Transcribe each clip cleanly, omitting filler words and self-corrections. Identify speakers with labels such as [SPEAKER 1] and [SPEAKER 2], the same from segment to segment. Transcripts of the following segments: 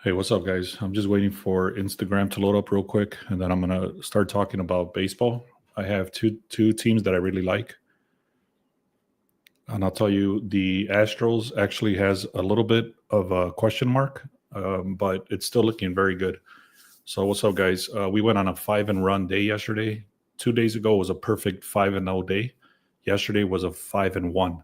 [SPEAKER 1] Hey, what's up, guys? I'm just waiting for Instagram to load up real quick, and then I'm gonna start talking about baseball. I have two teams that I really like, and I'll tell you, the Astros actually has a little bit of a question mark, but it's still looking very good. So, what's up, guys? We went on a 5-and-run day yesterday. 2 days ago was a perfect 5-0 day. Yesterday was a 5-1.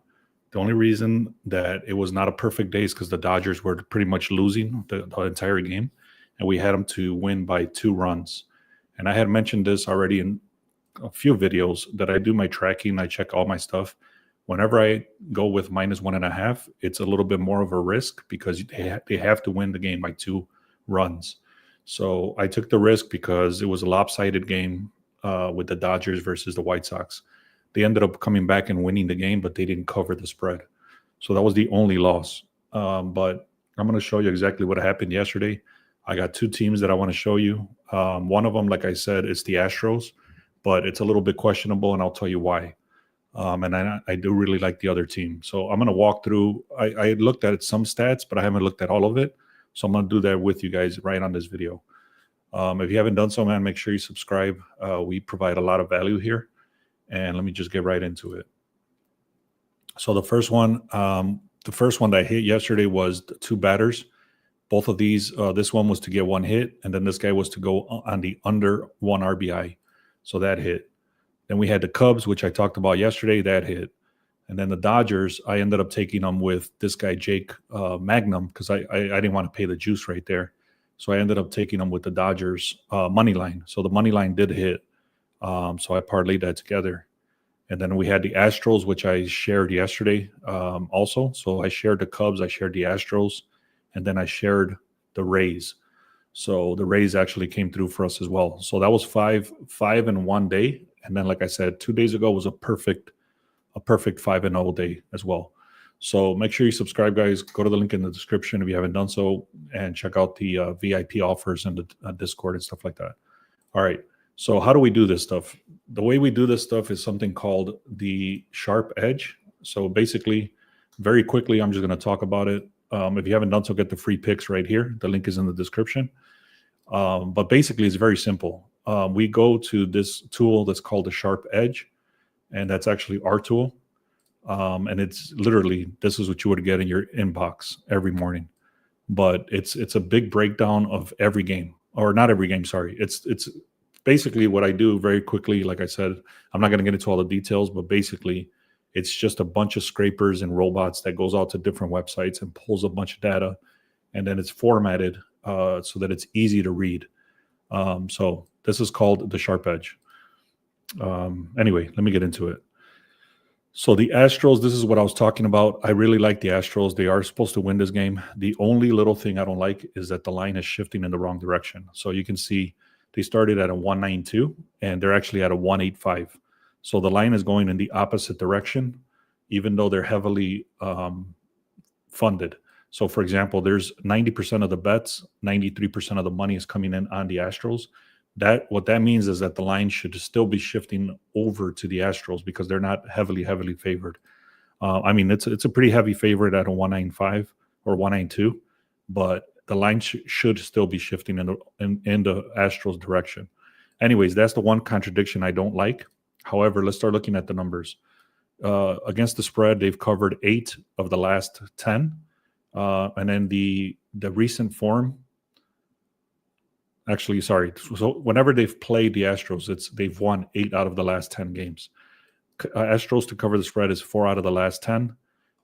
[SPEAKER 1] The only reason that it was not a perfect day is because the Dodgers were pretty much losing the entire game, and we had them to win by 2 runs. And I had mentioned this already in a few videos that I do my tracking. I check all my stuff. Whenever I go with -1.5, it's a little bit more of a risk because they have to win the game by 2 runs. So I took the risk because it was a lopsided game with the Dodgers versus the White Sox. They ended up coming back and winning the game, but they didn't cover the spread. So that was the only loss. But I'm going to show you exactly what happened yesterday. I got two teams that I want to show you. One of them, like I said, is the Astros, but it's a little bit questionable, and I'll tell you why. And I do really like the other team. So I'm going to walk through. I looked at some stats, but I haven't looked at all of it. So I'm going to do that with you guys right on this video. If you haven't done so, man, make sure you subscribe. We provide a lot of value here. And let me just get right into it. So the first one that I hit yesterday was the 2 batters. Both of these, this one was to get 1 hit, and then this guy was to go on the under 1 RBI. So that hit. Then we had the Cubs, which I talked about yesterday, that hit. And then the Dodgers, I ended up taking them with this guy, Jake Magnum, because I didn't want to pay the juice right there. So I ended up taking them with the Dodgers money line. So the money line did hit. So I parlayed that together. And then we had the Astros, which I shared yesterday also. So I shared the Cubs, I shared the Astros, and then I shared the Rays. So the Rays actually came through for us as well. So that was five in one day. And then, like I said, 2 days ago was a perfect 5-0 day as well. So make sure you subscribe, guys. Go to the link in the description if you haven't done so, and check out the VIP offers and the Discord and stuff like that. All right. So how do we do this stuff? The way we do this stuff is something called the sharp edge. So basically, very quickly, I'm just going to talk about it. If you haven't done so, get the free picks right here. The link is in the description. But basically, it's very simple. We go to this tool that's called the sharp edge, and that's actually our tool. And it's literally, this is what you would get in your inbox every morning. But it's a big breakdown of every game, or not every game, sorry. It's basically what I do very quickly. Like I said, I'm not going to get into all the details, but basically it's just a bunch of scrapers and robots that goes out to different websites and pulls a bunch of data, and then it's formatted so that it's easy to read. So this is called the sharp edge. Anyway, let me get into it. So the Astros, this is what I was talking about. I really like the Astros. They are supposed to win this game. The only little thing I don't like is that the line is shifting in the wrong direction. So you can see they started at a 192, and they're actually at a 185. So the line is going in the opposite direction, even though they're heavily funded. So, for example, there's 90% of the bets, 93% of the money is coming in on the Astros. What that means is that the line should still be shifting over to the Astros because they're not heavily favored. I mean, it's a pretty heavy favorite at a 195 or 192, but the line should still be shifting in the Astros direction. Anyways, that's the one contradiction I don't like. However, let's start looking at the numbers. Against the spread, they've covered 8 of the last 10. And then the recent form, actually, sorry. So whenever they've played the Astros, they've won 8 out of the last 10 games. Astros to cover the spread is 4 out of the last 10.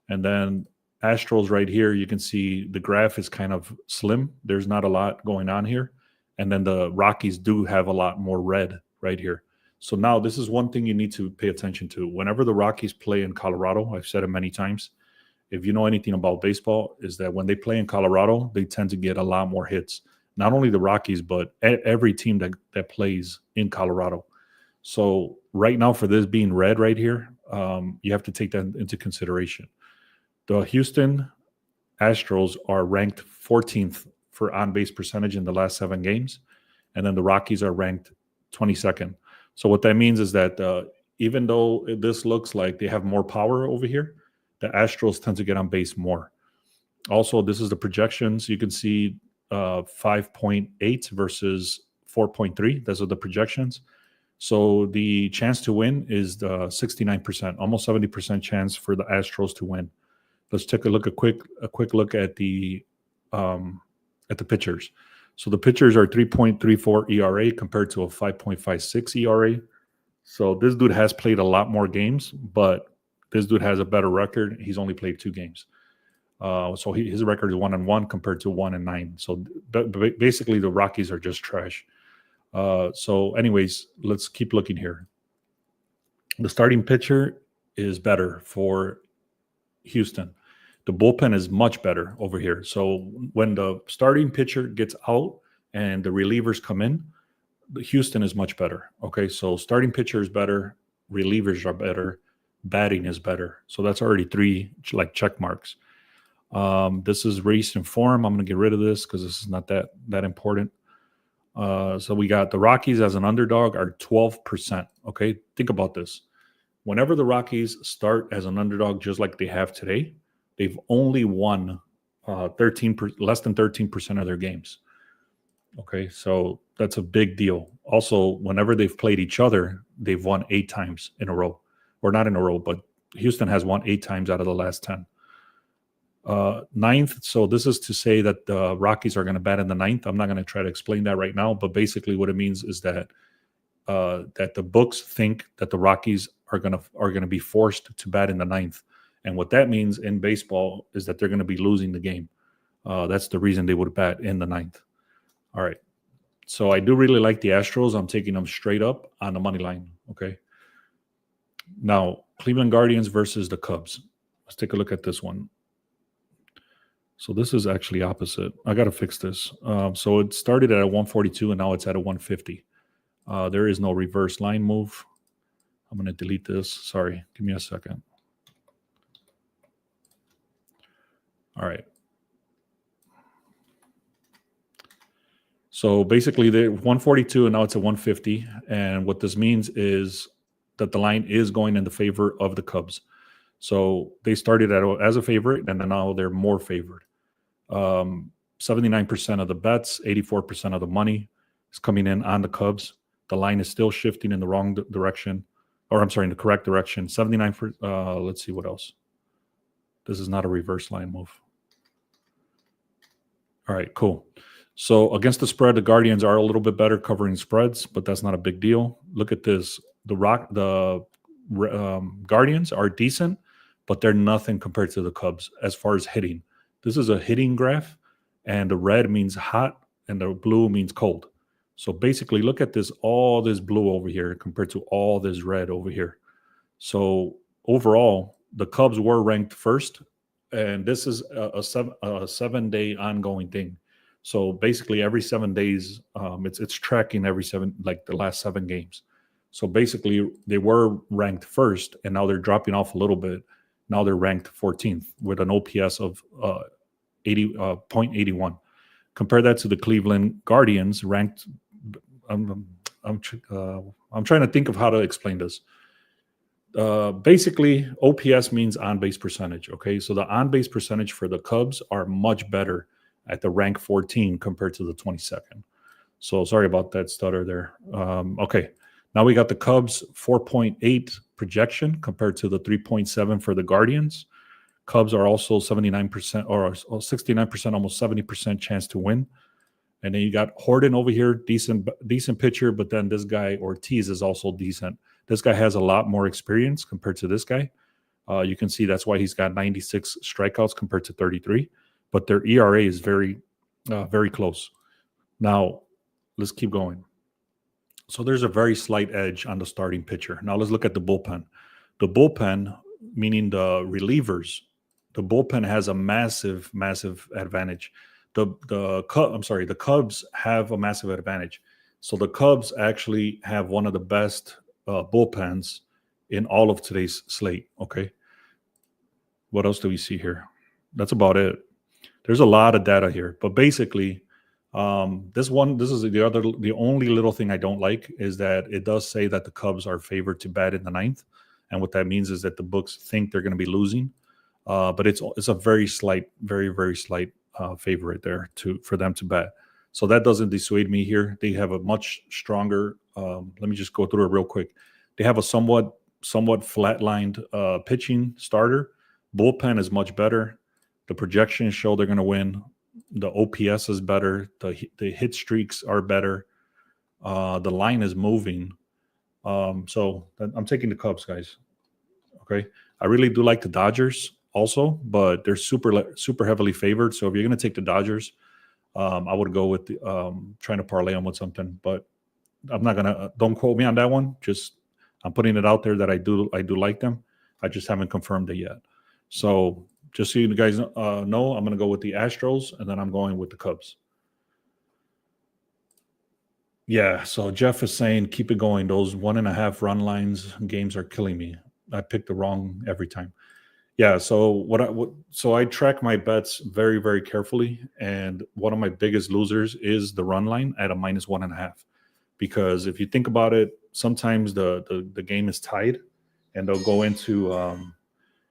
[SPEAKER 1] And then Astros right here, you can see the graph is kind of slim. There's not a lot going on here. And then the Rockies do have a lot more red right here. So now this is one thing you need to pay attention to. Whenever the Rockies play in Colorado, I've said it many times, if you know anything about baseball, is that when they play in Colorado, they tend to get a lot more hits. Not only the Rockies, but every team that plays in Colorado. So right now, for this being red right here, you have to take that into consideration. The Houston Astros are ranked 14th for on-base percentage in the last 7 games, and then the Rockies are ranked 22nd. So what that means is that even though this looks like they have more power over here, the Astros tend to get on base more. Also, this is the projections. You can see 5.8 versus 4.3. Those are the projections. So the chance to win is the 69%, almost 70% chance for the Astros to win. Let's take a quick look at the pitchers. So the pitchers are 3.34 ERA compared to a 5.56 ERA. So this dude has played a lot more games, but this dude has a better record. He's only played 2 games. So his record is 1-1 compared to 1-9. So basically, the Rockies are just trash. So, anyways, let's keep looking here. The starting pitcher is better for Houston. The bullpen is much better over here. So when the starting pitcher gets out and the relievers come in, Houston is much better. Okay, so starting pitcher is better, relievers are better, batting is better. So that's already 3 like check marks. This is recent form. I'm going to get rid of this because this is not that important. So we got the Rockies as an underdog are 12%. Okay, think about this. Whenever the Rockies start as an underdog, just like they have today, they've only won less than 13% of their games. Okay, so that's a big deal. Also, whenever they've played each other, they've won 8 times in a row. Or not in a row, but Houston has won 8 times out of the last 10. Ninth, so this is to say that the Rockies are going to bat in the 9th. I'm not going to try to explain that right now, but basically what it means is that the books think that the Rockies are going to be forced to bat in the 9th. And what that means in baseball is that they're going to be losing the game. That's the reason they would bat in the 9th. All right. So I do really like the Astros. I'm taking them straight up on the money line. Okay. Now, Cleveland Guardians versus the Cubs. Let's take a look at this one. So this is actually opposite. I got to fix this. So it started at a 142 and now it's at a 150. There is no reverse line move. I'm going to delete this. Sorry. Give me a second. All right. So basically, they're 142 and now it's a 150. And what this means is that the line is going in the favor of the Cubs. So they started as a favorite, and now they're more favored. 79% of the bets, 84% of the money is coming in on the Cubs. The line is still shifting in the wrong direction, or I'm sorry, in the correct direction. 79. Let's see what else. This is not a reverse line move. All right, cool. So against the spread, the Guardians are a little bit better covering spreads, but that's not a big deal. Look at this. The Guardians are decent, but they're nothing compared to the Cubs as far as hitting. This is a hitting graph, and the red means hot, and the blue means cold. So basically, look at this, all this blue over here compared to all this red over here. So overall, the Cubs were ranked first, and this is a 7-day ongoing thing. So basically, every 7 days, it's tracking every 7, like the last 7 games. So basically, they were ranked first, and now they're dropping off a little bit. Now they're ranked 14th with an OPS of 0.81. Compare that to the Cleveland Guardians, ranked. I'm trying to think of how to explain this. Basically, OPS means on-base percentage. Okay, so the on-base percentage for the Cubs are much better at the rank 14 compared to the 22nd. So sorry about that stutter there. Okay. Now we got the Cubs 4.8 projection compared to the 3.7 for the Guardians. Cubs are also 79% or 69%, almost 70% chance to win. And then you got Horton over here, decent pitcher, but then this guy Ortiz is also decent. This guy has a lot more experience compared to this guy. You can see that's why he's got 96 strikeouts compared to 33. But their ERA is very, very close. Now, let's keep going. So there's a very slight edge on the starting pitcher. Now let's look at the bullpen. The bullpen, meaning the relievers, the bullpen has a massive, massive advantage. The Cubs have a massive advantage. So the Cubs actually have one of the best bullpens in all of today's slate. Okay. What else do we see here? That's about it. There's a lot of data here, but basically, this is the only little thing I don't like is that it does say that the Cubs are favored to bat in the 9th, and what that means is that the books think they're going to be losing, but it's a very slight, very very slight favorite there for them to bet. So that doesn't dissuade me here. They have a much stronger. Let me just go through it real quick. They have a somewhat flatlined pitching starter. Bullpen is much better. The projections show they're going to win. The OPS is better. The hit streaks are better. The line is moving. So I'm taking the Cubs, guys. Okay. I really do like the Dodgers also, but they're super heavily favored. So if you're going to take the Dodgers, I would go with trying to parlay them with something. But I'm not gonna. Don't quote me on that one. Just I'm putting it out there that I do like them. I just haven't confirmed it yet. So just so you guys know, I'm going to go with the Astros, and then I'm going with the Cubs. Yeah, so Jeff is saying keep it going. Those 1.5 run lines games are killing me. I picked the wrong every time. Yeah, so so I track my bets very, very carefully, and one of my biggest losers is the run line at a -1.5. Because if you think about it, sometimes the game is tied, and they'll go into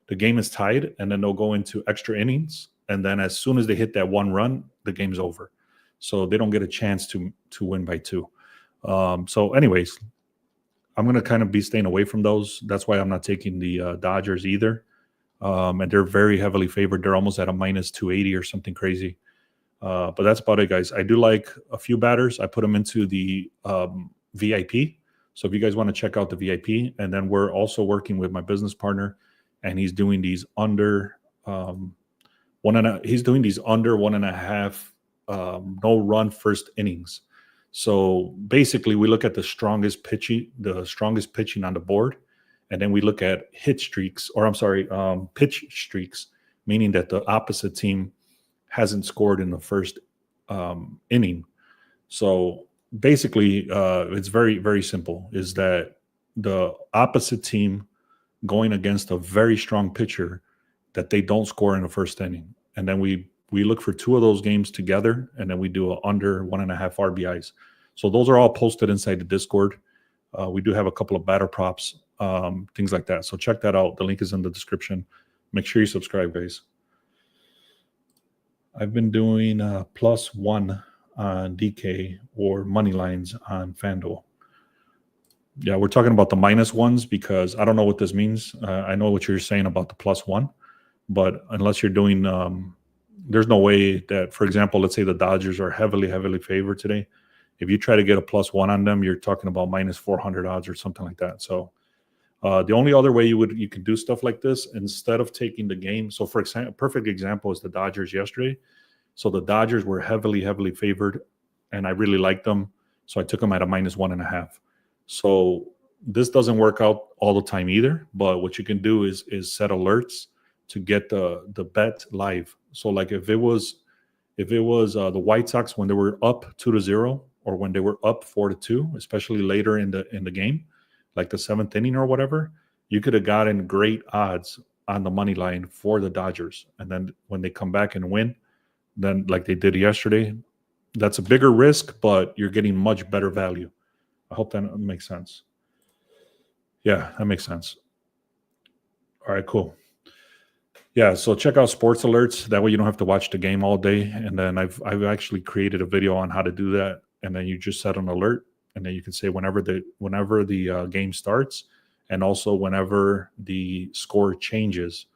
[SPEAKER 1] the game is tied, and then they'll go into extra innings, and then as soon as they hit that one run, the game's over. So they don't get a chance to win by 2. So anyways, I'm going to kind of be staying away from those. That's why I'm not taking the Dodgers either. And they're very heavily favored. They're almost at a -280 or something crazy. But that's about it, guys. I do like a few batters. I put them into the VIP. So if you guys want to check out the VIP, and then we're also working with my business partner, and he's doing these under he's doing these under 1.5 no run first innings. So basically, we look at the strongest pitching on the board, and then we look at hit streaks, or I'm sorry, pitch streaks, meaning that the opposite team hasn't scored in the first inning. So basically, it's very, very simple, is that the opposite team going against a very strong pitcher, that they don't score in the first inning. And then we look for 2 of those games together, and then we do a under 1.5 RBIs. So those are all posted inside the Discord. We do have a couple of batter props, things like that. So check that out. The link is in the description. Make sure you subscribe, guys. I've been doing +1 on DK or money lines on FanDuel. Yeah, we're talking about the -1s because I don't know what this means. I know what you're saying about the +1, but unless you're doing, there's no way that, for example, let's say the Dodgers are heavily favored today. If you try to get a +1 on them, you're talking about -400 odds or something like that. So the only other way you can do stuff like this, instead of taking the game. So for example, perfect example is the Dodgers yesterday. So the Dodgers were heavily favored, and I really liked them. So I took them at a -1.5. So this doesn't work out all the time either. But what you can do is set alerts to get the bet live. So like if it was the White Sox when they were up 2-0, or when they were up 4-2, especially later in the game, like the 7th inning or whatever, you could have gotten great odds on the money line for the Dodgers. And then when they come back and win, then like they did yesterday, that's a bigger risk, but you're getting much better value. I hope that makes sense. Yeah, that makes sense. All right, cool. Yeah, so check out sports alerts. That way you don't have to watch the game all day. And then I've actually created a video on how to do that. And then you just set an alert, and then you can say whenever the game starts, and also whenever the score changes,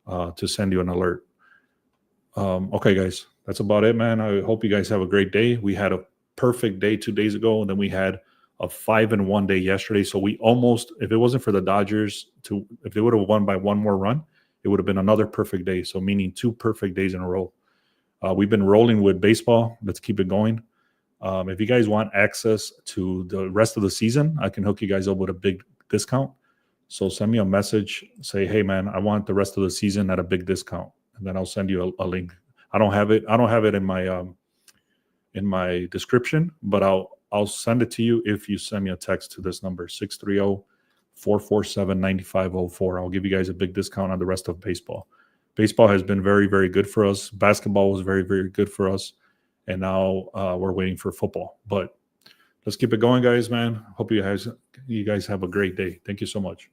[SPEAKER 1] to send you an alert. Okay, guys, that's about it, man. I hope you guys have a great day. We had a perfect day 2 days ago, and then we had a 5-1 day yesterday. So we almost, if it wasn't for the Dodgers, if they would have won by 1 more run, it would have been another perfect day. So meaning 2 perfect days in a row. We've been rolling with baseball. Let's keep it going. If you guys want access to the rest of the season, I can hook you guys up with a big discount. So send me a message, say, hey man, I want the rest of the season at a big discount. And then I'll send you a link. I don't have it in my description, but I'll send it to you if you send me a text to this number, 630-447-9504. I'll give you guys a big discount on the rest of baseball. Baseball has been very, very good for us. Basketball was very, very good for us. And now we're waiting for football. But let's keep it going, guys, man. Hope you guys have a great day. Thank you so much.